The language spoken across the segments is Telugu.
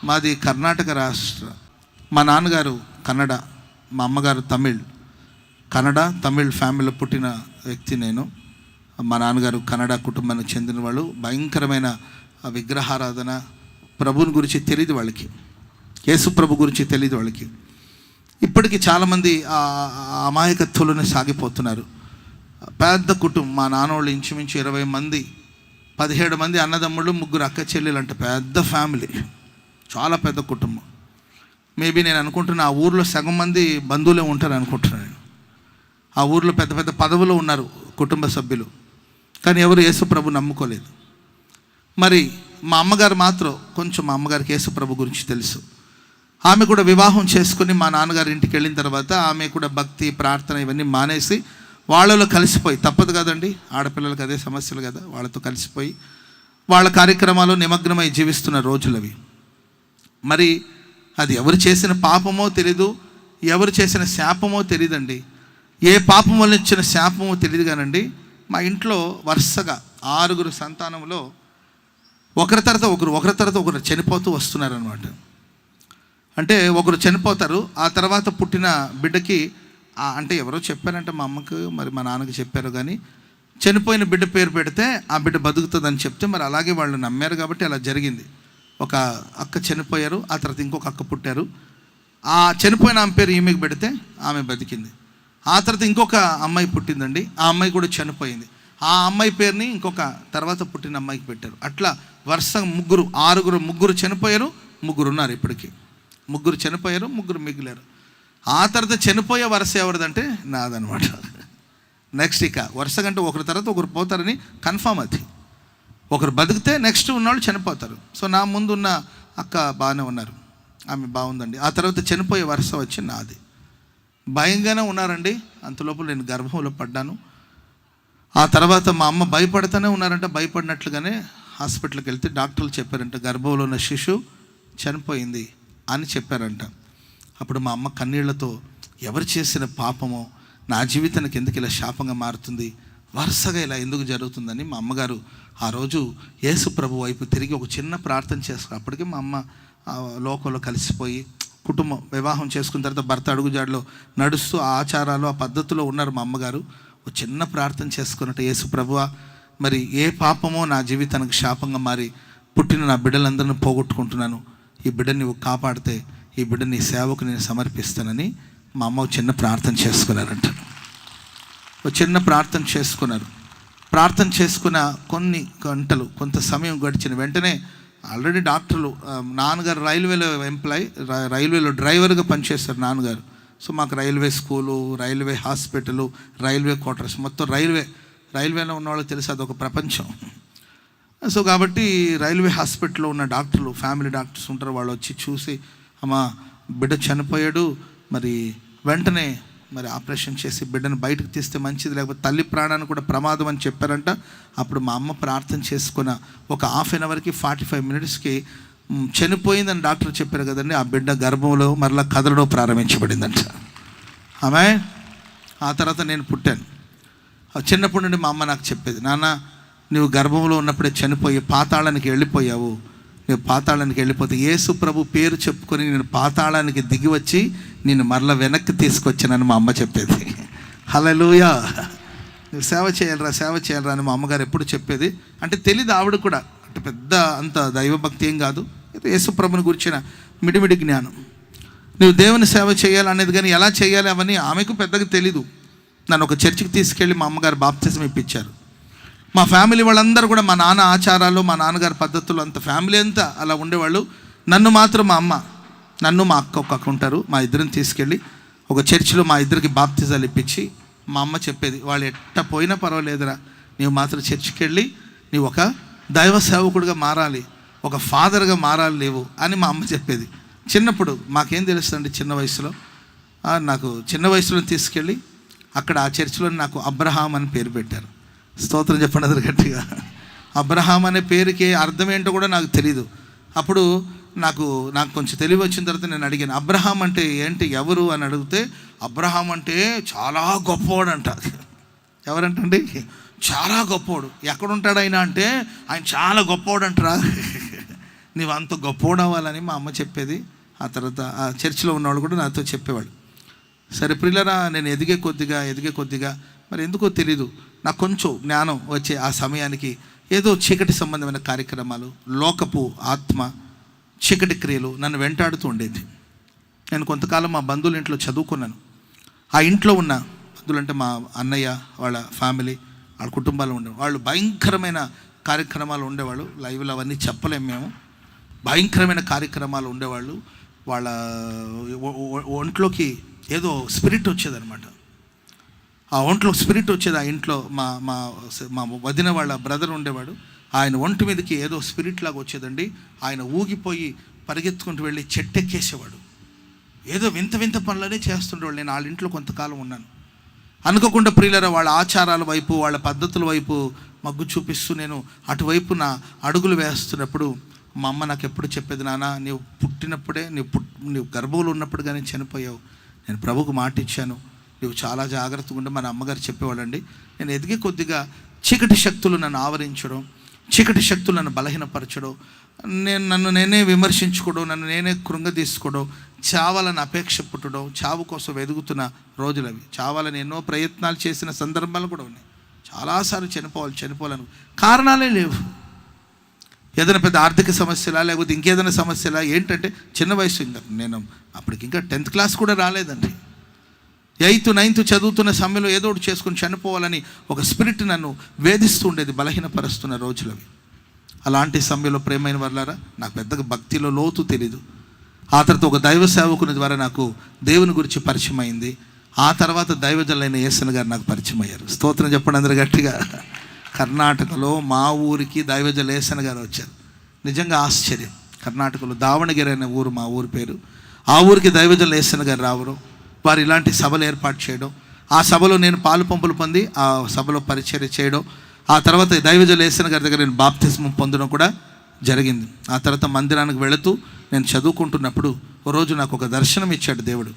మాది కర్ణాటక రాష్ట్రం. మా నాన్నగారు కన్నడ, మా అమ్మగారు తమిళ్. కన్నడ తమిళ్ ఫ్యామిలీలో పుట్టిన వ్యక్తి నేను. మా నాన్నగారు కన్నడ కుటుంబానికి చెందిన వాళ్ళు. భయంకరమైన విగ్రహారాధన, ప్రభుని గురించి తెలియదు వాళ్ళకి, యేసు ప్రభు గురించి తెలియదు వాళ్ళకి. ఇప్పటికీ చాలామంది అమాయకత్వంలోనే సాగిపోతున్నారు. పెద్ద కుటుంబం, మా నాన్నోళ్ళు ఇంచుమించు 20 మంది, 17 మంది అన్నదమ్ముళ్ళు, 3 అక్క చెల్లెలు అంటే పెద్ద ఫ్యామిలీ, చాలా పెద్ద కుటుంబం. మేబీ నేను అనుకుంటున్నా ఆ ఊర్లో సగం మంది బంధువులే ఉంటారు అనుకుంటున్నాను. ఆ ఊర్లో పెద్ద పెద్ద పదవులు ఉన్నారు కుటుంబ సభ్యులు, కానీ ఎవరు యేసు ప్రభు నమ్ముకోలేదు. మరి మా అమ్మగారు మాత్రం కొంచెం, మా అమ్మగారికి యేసు ప్రభు గురించి తెలుసు. ఆమె కూడా వివాహం చేసుకుని మా నాన్నగారి ఇంటికి వెళ్ళిన తర్వాత ఆమె కూడా భక్తి, ప్రార్థన ఇవన్నీ మానేసి వాళ్ళలో కలిసిపోయి, తప్పదు కదండి, ఆడపిల్లలకి అదే సమస్యలు కదా, వాళ్ళతో కలిసిపోయి వాళ్ళ కార్యక్రమాలు నిమగ్నమై జీవిస్తున్న రోజులు అవి. మరి అది ఎవరు చేసిన పాపమో తెలీదు, ఎవరు చేసిన శాపమో తెలియదండి. ఏ పాపం వల్ల ఇచ్చిన శాపమో తెలియదు కానండి. మా ఇంట్లో వరుసగా 6 సంతానంలో ఒకరి తర్వాత ఒకరు చనిపోతూ వస్తున్నారనమాట. అంటే ఒకరు చనిపోతారు, ఆ తర్వాత పుట్టిన బిడ్డకి అంటే ఎవరో చెప్పారంటే మా అమ్మకు, మరి మా నాన్నకి చెప్పారు, కానీ చనిపోయిన బిడ్డ పేరు పెడితే ఆ బిడ్డ బతుకుతుందని చెప్తే మరి అలాగే వాళ్ళు నమ్మారు కాబట్టి అలా జరిగింది. ఒక అక్క చనిపోయారు, ఆ తర్వాత ఇంకొక అక్క పుట్టారు. ఆ చనిపోయిన ఆమె పేరు ఈమెకి పెడితే ఆమె బతికింది. ఆ తర్వాత ఇంకొక అమ్మాయి పుట్టిందండి, ఆ అమ్మాయి కూడా చనిపోయింది. ఆ అమ్మాయి పేరుని ఇంకొక తర్వాత పుట్టిన అమ్మాయికి పెట్టారు. అట్లా వరుసగా 6 చనిపోయారు, 3 ఉన్నారు ఇప్పటికీ. 3 చనిపోయారు, 3 మిగిలారు. ఆ తర్వాత చనిపోయే వరుస ఎవరిదంటే నాదనమాట. నెక్స్ట్ ఇక వరుసగా అంటే ఒకరి తర్వాత ఒకరు పోతారని కన్ఫామ్. అది ఒకరు బతికితే నెక్స్ట్ ఉన్నవాళ్ళు చనిపోతారు. సో నా ముందు ఉన్న అక్క బాగానే ఉన్నారు, ఆమె బాగుందండి. ఆ తర్వాత చనిపోయే వరుస వచ్చి నాది. భయంగానే ఉన్నారండి. అంతలోపు నేను గర్భంలో పడ్డాను. ఆ తర్వాత మా అమ్మ భయపడుతూనే ఉన్నారంట. భయపడినట్లుగానే హాస్పిటల్కి వెళ్తే డాక్టర్లు చెప్పారంట, గర్భంలో ఉన్న శిశువు చనిపోయింది అని చెప్పారంట. అప్పుడు మా అమ్మ కన్నీళ్లతో, ఎవరు చేసిన పాపమో నా జీవితానికి ఎందుకు ఇలా శాపంగా మారుతుంది, వరుసగా ఇలా ఎందుకు జరుగుతుందని మా అమ్మగారు ఆ రోజు యేసు ప్రభు వైపు తిరిగి ఒక చిన్న ప్రార్థన చేస్తారు. అప్పటికే మా అమ్మ లోకంలో కలిసిపోయి కుటుంబం వివాహం చేసుకున్న తర్వాత భర్త అడుగుజాడలో నడుస్తూ ఆ ఆచారాలు, ఆ పద్ధతిలో ఉన్నారు మా అమ్మగారు. ఒక చిన్న ప్రార్థన చేసుకున్నట్టు, యేసు ప్రభువా, మరి ఏ పాపమో నా జీవితానికి శాపంగా మారి పుట్టిన నా బిడ్డలందరినీ పోగొట్టుకుంటున్నాను, ఈ బిడ్డని నువ్వు కాపాడితే ఈ బిడ్డ నీ సేవకు నేను సమర్పిస్తానని మా అమ్మ చిన్న ప్రార్థన చేసుకున్నారంట. ఒక చిన్న ప్రార్థన చేసుకున్నారు. ప్రార్థన చేసుకున్న కొన్ని గంటలు, కొంత సమయం గడిచిన వెంటనే ఆల్రెడీ డాక్టర్లు, నాన్నగారు రైల్వేలో రైల్వేలో డ్రైవర్గా పనిచేస్తారు నాన్నగారు. సో మాకు railway school, railway hospital, railway quarters, మొత్తం రైల్వేలో ఉన్న వాళ్ళు తెలుసు, అదొక ప్రపంచం. సో కాబట్టి రైల్వే హాస్పిటల్లో ఉన్న డాక్టర్లు, ఫ్యామిలీ డాక్టర్స్ ఉంటారు, వాళ్ళు వచ్చి చూసి, అమ్మ బిడ్డ చనిపోయాడు, మరి వెంటనే మరి ఆపరేషన్ చేసి బిడ్డను బయటకు తీస్తే మంచిది, లేకపోతే తల్లి ప్రాణాన్ని కూడా ప్రమాదం అని చెప్పారంట. అప్పుడు మా అమ్మ ప్రార్థన చేసుకున్న ఒక 1/2 అవర్కి 45 మినిట్స్కి చనిపోయిందని డాక్టర్ చెప్పారు కదండి. ఆ బిడ్డ గర్భంలో మరలా కదలడం ప్రారంభించబడిందంట. ఆమె ఆ తర్వాత నేను పుట్టాను. చిన్నప్పటి నుండి మా అమ్మ నాకు చెప్పేది, నాన్న నువ్వు గర్భంలో ఉన్నప్పుడే చనిపోయి పాతాళానికి వెళ్ళిపోయావు, నువ్వు పాతాళానికి వెళ్ళిపోతే యేసు ప్రభు పేరు చెప్పుకొని నేను పాతాళానికి దిగి వచ్చి నేను మరలా వెనక్కి తీసుకొచ్చానని మా అమ్మ చెప్పేది. హల్లెలూయా, నువ్వు సేవ చేయాలరా అని మా అమ్మగారు ఎప్పుడు చెప్పేది. అంటే తెలీదు ఆవిడ కూడా, అంటే పెద్ద అంత దైవభక్తి ఏం కాదు, యేసు ప్రభుని గురించిన మిడిమిడి జ్ఞానం. నువ్వు దేవుని సేవ చేయాలనేది, కానీ ఎలా చేయాలి అవన్నీ ఆమెకు పెద్దగా తెలీదు. నన్ను ఒక చర్చికి తీసుకెళ్ళి మా అమ్మగారు బాప్తిజం ఇప్పించారు. మా ఫ్యామిలీ వాళ్ళందరూ కూడా మా నాన్న ఆచారాలు, మా నాన్నగారి పద్ధతులు, అంత ఫ్యామిలీ అంతా అలా ఉండేవాళ్ళు. నన్ను మాత్రం మా అమ్మ, నన్ను మా అక్క, ఒక అక్క ఉంటారు, మా ఇద్దరిని తీసుకెళ్ళి ఒక చర్చిలో మా ఇద్దరికి బాప్తిజాలు ఇప్పించి మా అమ్మ చెప్పేది, వాళ్ళు ఎట్ట పోయినా పర్వాలేదురా, నీవు మాత్రం చర్చికి వెళ్ళి నీవు ఒక దైవ సేవకుడిగా మారాలి, ఒక ఫాదర్గా మారాలి లేవు అని మా అమ్మ చెప్పేది. చిన్నప్పుడు మాకేం తెలుస్తుంది, చిన్న వయసులో తీసుకెళ్ళి అక్కడ ఆ చర్చిలో నాకు అబ్రహాం అని పేరు పెట్టారు. స్తోత్రం చెప్పండి అది గట్టిగా. అబ్రహాం అనే పేరుకి అర్థం ఏంటో కూడా నాకు తెలీదు. అప్పుడు నాకు కొంచెం తెలివి వచ్చిన తర్వాత నేను అడిగాను, అబ్రహాం అంటే ఏంటి, ఎవరు అని అడిగితే, అబ్రహాం అంటే చాలా గొప్పవాడు అంట. ఎవరంటండి? చాలా గొప్పవాడు. ఎక్కడుంటాడు ఆయన అంటే, ఆయన చాలా గొప్పవాడు అంటారా. నీవు అంత గొప్పోడవ్వాలని మా అమ్మ చెప్పేది. ఆ తర్వాత ఆ చర్చిలో ఉన్నవాళ్ళు కూడా నాతో చెప్పేవాడు. సరే ప్రియులారా, నేను ఎదిగే కొద్దిగా మరి ఎందుకో తెలీదు నాకు కొంచెం జ్ఞానం వచ్చే ఆ సమయానికి ఏదో చీకటి సంబంధమైన కార్యక్రమాలు, లోకపు ఆత్మ, చీకటి క్రియలు నన్ను వెంటాడుతూ ఉండేది. నేను కొంతకాలం మా బంధువుల ఇంట్లో చదువుకున్నాను. ఆ ఇంట్లో ఉన్న బంధువులు అంటే మా అన్నయ్య వాళ్ళ ఫ్యామిలీ, వాళ్ళ కుటుంబాలు ఉండేవాళ్ళు. వాళ్ళు భయంకరమైన కార్యక్రమాలు ఉండేవాళ్ళు. లైవ్లో అవన్నీ చెప్పలేము మేము. భయంకరమైన కార్యక్రమాలు ఉండేవాళ్ళు. వాళ్ళ ఒంట్లోకి ఏదో స్పిరిట్ వచ్చేదనమాట. ఆ ఒంట్లో స్పిరిట్ వచ్చేది. ఆ ఇంట్లో మా మా మా వదిన వాళ్ళ బ్రదర్ ఉండేవాడు. ఆయన ఒంటి మీదకి ఏదో స్పిరిట్ లాగా వచ్చేదండి. ఆయన ఊగిపోయి పరిగెత్తుకుంటూ వెళ్ళి చెట్టెక్కేసేవాడు. ఏదో వింత వింత పనులనే చేస్తుండేవాళ్ళు. నేను వాళ్ళ ఇంట్లో కొంతకాలం ఉన్నాను. అనుకోకుండా ప్రియులరా, వాళ్ళ ఆచారాల వైపు, వాళ్ళ పద్ధతుల వైపు మగ్గు చూపిస్తూ నేను అటువైపు నా అడుగులు వేస్తున్నప్పుడు మా అమ్మ నాకు ఎప్పుడు చెప్పేది, నాన్న నీవు పుట్టినప్పుడే నీవు గర్భంలో ఉన్నప్పుడు కానీ చనిపోయావు. నేను ప్రభువుకు మాట ఇచ్చాను, నువ్వు చాలా జాగ్రత్తగా ఉండి. మన అమ్మగారు చెప్పేవాళ్ళండి. నేను ఎదిగే కొద్దిగా చీకటి శక్తులు నన్ను ఆవరించడం, చీకటి శక్తులు నన్ను బలహీనపరచడం, నన్ను నేనే విమర్శించుకోవడం, నన్ను నేనే కృంగదీసుకోవడం, చావాలని అపేక్ష పుట్టడం, చావు కోసం వెతుకుతున్న రోజులు అవి. చావాలని ఎన్నో ప్రయత్నాలు చేసిన సందర్భాలు కూడా ఉన్నాయి. చాలాసార్లు చనిపోవాలని కారణాలే లేవు. ఏదైనా పెద్ద ఆర్థిక సమస్యలా, లేకపోతే ఇంకేదైనా సమస్యలా, ఏంటంటే చిన్న వయసు. ఇంకా నేను అప్పటికి ఇంకా 10th క్లాస్ కూడా రాలేదండి. 8th 9th చదువుతున్న సమయంలో ఏదో ఒకటి చేసుకొని చనిపోవాలని ఒక స్పిరిట్ నన్ను వేధిస్తూ ఉండేది, బలహీనపరుస్తున్న రోజులవి. అలాంటి సమయంలో ప్రేమైన వాళ్ళారా, నాకు పెద్దగా భక్తిలో లోతు తెలీదు. ఆ తర్వాత ఒక దైవ సేవకుని ద్వారా నాకు దేవుని గురించి పరిచయం అయింది. ఆ తర్వాత దైవజనులైన యేసన్న గారు నాకు పరిచయం అయ్యారు. స్తోత్రం చెప్పండి అందరు గట్టిగా. కర్ణాటకలో మా ఊరికి దైవజనులు యేసన్న గారు వచ్చారు. నిజంగా ఆశ్చర్యం. కర్ణాటకలో దావణగిరి అనే ఊరు మా ఊరి పేరు. ఆ ఊరికి దైవజనులు యేసన్న గారు రావడం, వారు ఇలాంటి సభలు ఏర్పాటు చేయడం, ఆ సభలో నేను పాలు పంపులు పొంది ఆ సభలో పరిచర్య చేయడం, ఆ తర్వాత దైవజనులు యేసన్న గారి దగ్గర నేను బాప్తిస్మం పొందడం కూడా జరిగింది. ఆ తర్వాత మందిరానికి వెళుతూ నేను చదువుకుంటున్నప్పుడు ఓ రోజు నాకు ఒక దర్శనం ఇచ్చాడు దేవుడు.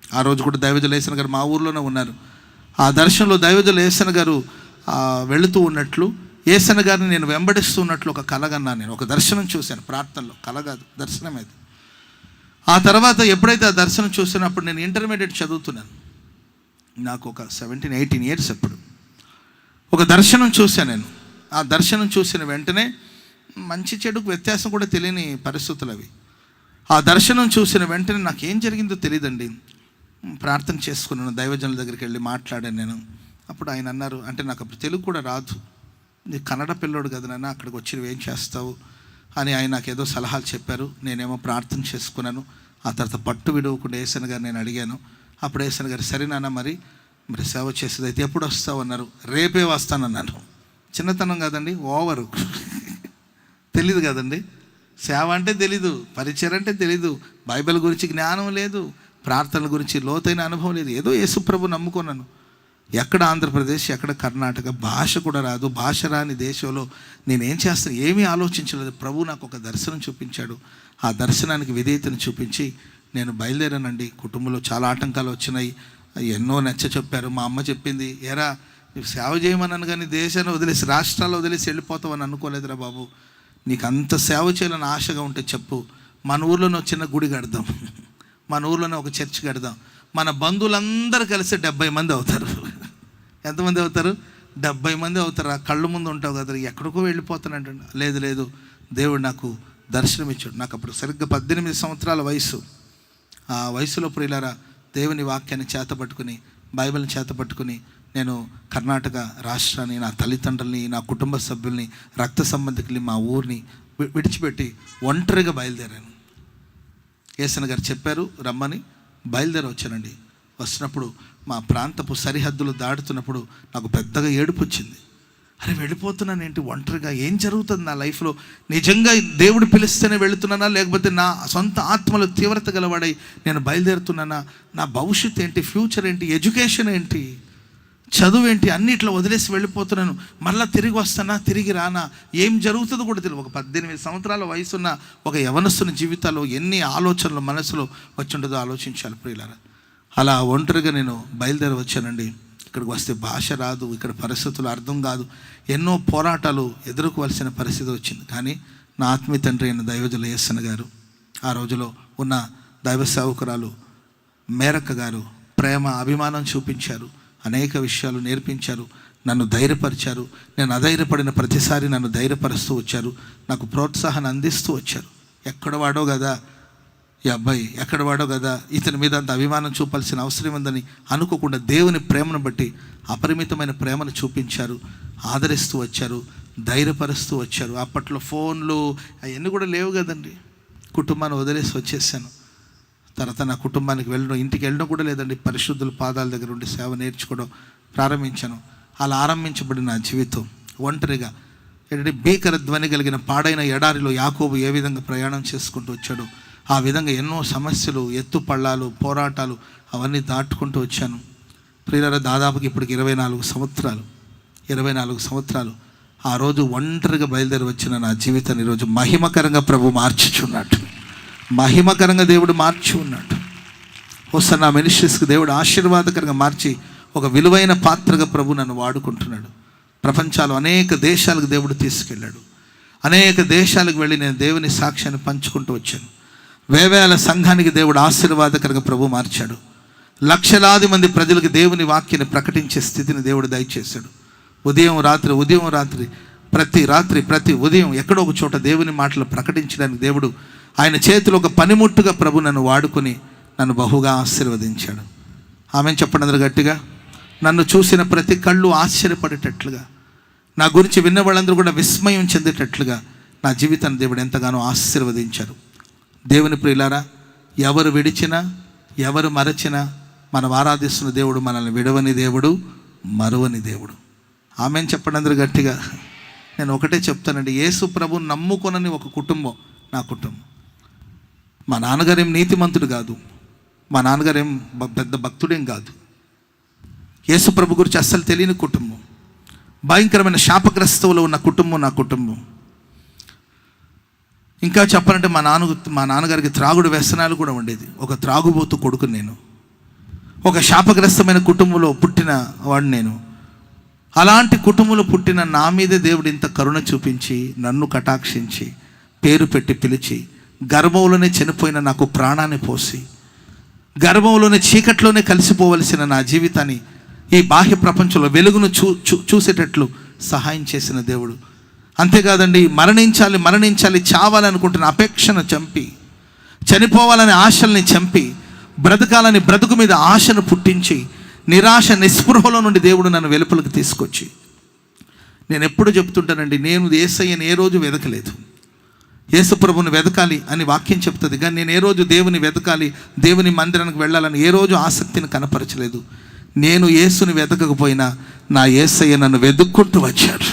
ఆ రోజు కూడా దైవజనులు యేసన్న గారు మా ఊర్లోనే ఉన్నారు. ఆ దర్శనంలో దైవజనులు యేసన్న గారు వెళుతూ ఉన్నట్లు, యేసన్న గారిని నేను వెంబడిస్తూ ఉన్నట్లు ఒక కలగన్నాను. నేను ఒక దర్శనం చూశాను, ప్రార్థనలో, కల కాదు, దర్శనం అది. ఆ తర్వాత ఎప్పుడైతే ఆ దర్శనం చూసినప్పుడు నేను ఇంటర్మీడియట్ చదువుతున్నాను. నాకు ఒక 17-18 years అప్పుడు ఒక దర్శనం చూశాను నేను. ఆ దర్శనం చూసిన వెంటనే మంచి చెడుకు వ్యత్యాసం కూడా తెలియని పరిస్థితులు అవి. ఆ దర్శనం చూసిన వెంటనే నాకు ఏం జరిగిందో తెలియదండి. ప్రార్థన చేసుకున్నాను, దైవజనుల దగ్గరికి వెళ్ళి మాట్లాడాను నేను. అప్పుడు ఆయన అన్నారు, అంటే నాకు అప్పుడు తెలుగు కూడా రాదు, నీ కన్నడ పిల్లోడు కదా నాన్న, అక్కడికి వచ్చి నువ్వేం చేస్తావు అని ఆయన నాకు ఏదో సలహాలు చెప్పారు. నేనేమో ప్రార్థన చేసుకున్నాను. ఆ తర్వాత పట్టు విడవకుండా యేసన్న గారు నేను అడిగాను. అప్పుడు యేసన్న గారు, సరే నాన్న మరి సేవ చేసేది అయితే ఎప్పుడు వస్తావు అన్నారు. రేపే వస్తానన్నాను. చిన్నతనం కాదండి, ఓవరు తెలీదు కదండి. సేవ అంటే తెలీదు, పరిచయం అంటే తెలీదు, బైబిల్ గురించి జ్ఞానం లేదు, ప్రార్థనల గురించి లోతైన అనుభవం లేదు. ఏదో యేసుప్రభు నమ్ముకున్నాను. ఎక్కడ ఆంధ్రప్రదేశ్, ఎక్కడ కర్ణాటక, భాష కూడా రాదు. భాష రాని దేశంలో నేనేం చేస్తాను ఏమీ ఆలోచించలేదు. ప్రభు నాకు ఒక దర్శనం చూపించాడు. ఆ దర్శనానికి విధేయతను చూపించి నేను బయలుదేరానండి. కుటుంబంలో చాలా ఆటంకాలు వచ్చినాయి, ఎన్నో నచ్చ చెప్పారు. మా అమ్మ చెప్పింది, ఏరా నువ్వు సేవ చేయమన్నాను కానీ దేశాన్ని వదిలేసి, రాష్ట్రాలు వదిలేసి వెళ్ళిపోతావని అనుకోలేదురా బాబు. నీకు అంత సేవ చేయాలని ఆశగా ఉంటే చెప్పు, మన ఊర్లోనే ఒక చిన్న గుడి కడదాం, మన ఊర్లోనే ఒక చర్చ్ కడదాం, మన బంధువులందరూ కలిసి 70 మంది అవుతారు. ఎంతమంది అవుతారు? 70 మంది అవుతారు. ఆ కళ్ళు ముందు ఉంటావు కదా, ఎక్కడికో వెళ్ళిపోతానంట. లేదు, దేవుడు నాకు దర్శనం ఇచ్చాడు. నాకు అప్పుడు సరిగ్గా 18 సంవత్సరాల వయసు. ఆ వయసులో ప్రియులారా, దేవుని వాక్యాన్ని చేతపట్టుకుని, బైబిల్ని చేతపట్టుకుని నేను కర్ణాటక రాష్ట్రాన్ని, నా తల్లిదండ్రుల్ని, నా కుటుంబ సభ్యుల్ని, రక్త సంబంధికుల్ని, మా ఊరిని విడిచిపెట్టి ఒంటరిగా బయలుదేరాను. యేసన్న గారు చెప్పారు రమ్మని, బయలుదేరి వచ్చానండి. వస్తున్నప్పుడు మా ప్రాంతపు సరిహద్దులు దాటుతున్నప్పుడు నాకు పెద్దగా ఏడుపు వచ్చింది. అరే వెళ్ళిపోతున్నాను ఏంటి ఒంటరిగా, ఏం జరుగుతుంది నా లైఫ్లో? నిజంగా దేవుడు పిలిస్తేనే వెళుతున్నానా, లేకపోతే నా సొంత ఆత్మలో తీవ్రత గలవాడై నేను బయలుదేరుతున్నానా? నా భవిష్యత్తు ఏంటి, ఫ్యూచర్ ఏంటి, ఎడ్యుకేషన్ ఏంటి, చదువు ఏంటి, అన్నిట్లో వదిలేసి వెళ్ళిపోతున్నాను. మళ్ళీ తిరిగి వస్తానా, తిరిగి రానా, ఏం జరుగుతుందో కూడా తెలియదు. ఒక 18 సంవత్సరాల వయసున్న ఒక యవనస్తుని జీవితాల్లో ఎన్ని ఆలోచనలు మనసులో వచ్చి ఉండదో ఆలోచించాలి ప్రియులారా. అలా ఒంటరిగా నేను బయలుదేరి వచ్చానండి. ఇక్కడికి వస్తే భాష రాదు, ఇక్కడ పరిస్థితులు అర్థం కాదు, ఎన్నో పోరాటాలు ఎదుర్కోవాల్సిన పరిస్థితి వచ్చింది. కానీ నా ఆత్మీయ తండ్రి అయిన దైవజుల యేసన్న గారు, ఆ రోజులో ఉన్న దైవ సేవకురాలు మేరక్క గారు ప్రేమ అభిమానం చూపించారు, అనేక విషయాలు నేర్పించారు, నన్ను ధైర్యపరిచారు. నేను అధైర్యపడిన ప్రతిసారి నన్ను ధైర్యపరుస్తూ వచ్చారు, నాకు ప్రోత్సాహాన్ని అందిస్తూ వచ్చారు. ఎక్కడ వాడో కదా ఈ అబ్బాయి, ఎక్కడ వాడో కదా ఇతని మీద అంత అభిమానం చూపాల్సిన అవసరం ఉందని అనుకోకుండా దేవుని ప్రేమను బట్టి అపరిమితమైన ప్రేమను చూపించారు, ఆదరిస్తూ వచ్చారు, ధైర్యపరుస్తూ వచ్చారు. అప్పట్లో ఫోన్లు అవన్నీ కూడా లేవు కదండి. కుటుంబాన్ని వదిలేసి వచ్చేసాను. తర్వాత నా కుటుంబానికి వెళ్ళడం, ఇంటికి వెళ్ళడం కూడా లేదండి. పరిశుద్ధుల పాదాల దగ్గర ఉండి సేవ నేర్చుకోవడం ప్రారంభించాను. అలా ఆరంభించబడిన నా జీవితం ఒంటరిగా ఏంటంటే భీకర ధ్వని కలిగిన పాడైన ఎడారిలో యాకోబు ఏ విధంగా ప్రయాణం చేసుకుంటూ వచ్చాడో ఆ విధంగా ఎన్నో సమస్యలు, ఎత్తుపళ్ళాలు, పోరాటాలు అవన్నీ దాటుకుంటూ వచ్చాను. ప్రియులారా, దాదాపుకి ఇప్పటికి 24 సంవత్సరాలు ఆ రోజు ఒంటరిగా బయలుదేరి వచ్చిన నా జీవితాన్ని ఈరోజు మహిమకరంగా ప్రభు మార్చుచున్నాడు. మహిమకరంగా దేవుడు మార్చి ఉన్నాడు. హోసన్నా మినిస్ట్రీస్కి దేవుడు ఆశీర్వాదకరంగా మార్చి ఒక విలువైన పాత్రగా ప్రభు నన్ను వాడుకుంటున్నాడు. ప్రపంచాలు అనేక దేశాలకు దేవుడు తీసుకెళ్ళాడు. అనేక దేశాలకు వెళ్ళి నేను దేవుని సాక్ష్యాన్ని పంచుకుంటూ వచ్చాను. వేవేల సంఘానికి దేవుడు ఆశీర్వాదకరంగా ప్రభు మార్చాడు. లక్షలాది మంది ప్రజలకు దేవుని వాక్యాన్ని ప్రకటించే స్థితిని దేవుడు దయచేశాడు. ఉదయం రాత్రి ప్రతి ఉదయం ఎక్కడో ఒక చోట దేవుని మాటలు ప్రకటించడానికి దేవుడు ఆయన చేతిలో ఒక పనిముట్టుగా ప్రభు నన్ను వాడుకొని నన్ను బహుగా ఆశీర్వదించాడు. ఆమెను చెప్పండి అందరూ గట్టిగా. నన్ను చూసిన ప్రతి కళ్ళు ఆశ్చర్యపడేటట్లుగా, నా గురించి విన్న వాళ్ళందరూ కూడా విస్మయం చెందేటట్లుగా నా జీవితాన్ని దేవుడు ఎంతగానో ఆశీర్వదించారు. దేవుని ప్రియులారా, ఎవరు విడిచినా ఎవరు మరచినా మనం ఆరాధిస్తున్న దేవుడు మనల్ని విడవని దేవుడు, మరువని దేవుడు. ఆమెను చెప్పండి అందరూ గట్టిగా. నేను ఒకటే చెప్తానండి, యేసు ప్రభుని నమ్ముకొనని ఒక కుటుంబం నా కుటుంబం. మా నాన్నగారేం నీతిమంతుడు కాదు, మా నాన్నగారేం పెద్ద భక్తుడేం కాదు. యేసు ప్రభు గురించి అస్సలు తెలియని కుటుంబం, భయంకరమైన శాపగ్రస్తువులో ఉన్న కుటుంబం నా కుటుంబం. ఇంకా చెప్పాలంటే మా నాన్నగారికి త్రాగుడు వ్యసనాలు కూడా ఉండేది. ఒక త్రాగుబోతు కొడుకు నేను. ఒక శాపగ్రస్తమైన కుటుంబంలో పుట్టిన వాడు నేను. అలాంటి కుటుంబంలో పుట్టిన నా మీదే దేవుడు ఇంత కరుణ చూపించి నన్ను కటాక్షించి పేరు పెట్టి పిలిచి గర్భంలోనే చనిపోయిన నాకు ప్రాణాన్ని పోసి గర్భంలోనే చీకట్లోనే కలిసిపోవలసిన నా జీవితాన్ని ఈ బాహ్య ప్రపంచంలో వెలుగును చూసేటట్లు సహాయం చేసిన దేవుడు. అంతేకాదండి, మరణించాలి చావాలనుకుంటున్న అపేక్షను చంపి, చనిపోవాలనే ఆశల్ని చంపి, బ్రతకాలని బ్రతుకు మీద ఆశను పుట్టించి, నిరాశ నిస్పృహలో నుండి దేవుడు నన్ను వెలుపలకు తీసుకొచ్చి, నేను ఎప్పుడు చెప్తుంటానండి, నేను యేసయ్యని ఏ రోజు వెతకలేదు. యేసు ప్రభుని వెతకాలి అని వాక్యం చెప్తుంది, కానీ నేను ఏ రోజు దేవుని వెతకాలి, దేవుని మందిరానికి వెళ్ళాలని ఏ రోజు ఆసక్తిని కనపరచలేదు. నేను యేసుని వెతకకపోయినా నా యేసయ్య నన్ను వెతుక్కుంటూ వచ్చాడు.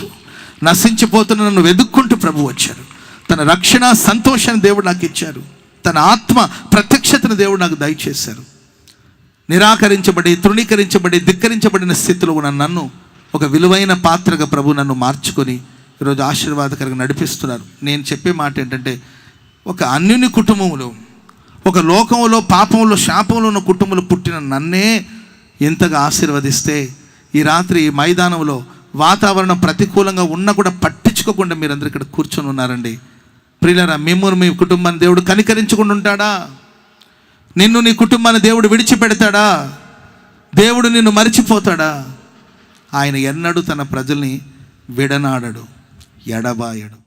నశించిపోతున్న నన్ను వెతుక్కుంటూ ప్రభు వచ్చారు. తన రక్షణ సంతోషాన్ని దేవుడు నాకు ఇచ్చారు. తన ఆత్మ ప్రత్యక్షతను దేవుడు నాకు దయచేశారు. నిరాకరించబడి, తృణీకరించబడి, ధిక్కరించబడిన స్థితిలో ఉన్న నన్ను ఒక విలువైన పాత్రగా ప్రభు నన్ను మార్చుకొని ఈరోజు ఆశీర్వాదకరంగా నడిపిస్తున్నారు. నేను చెప్పే మాట ఏంటంటే, ఒక అన్యుని కుటుంబంలో, ఒక లోకంలో పాపంలో శాపంలో ఉన్న కుటుంబంలో పుట్టిన నన్నే ఎంతగా ఆశీర్వదిస్తే, ఈ రాత్రి ఈ మైదానంలో వాతావరణం ప్రతికూలంగా ఉన్నా కూడా పట్టించుకోకుండా మీరందరూ ఇక్కడ కూర్చొని ఉన్నారండి. ప్రియులారా, మిమ్మల్ని మీ కుటుంబాన్ని దేవుడు కనికరించకుండా ఉంటాడా? నిన్ను నీ కుటుంబాన్ని దేవుడు విడిచిపెడతాడా? దేవుడు నిన్ను మరిచిపోతాడా? ఆయన ఎన్నడూ తన ప్రజల్ని విడనాడడు, ఎడబాయడు.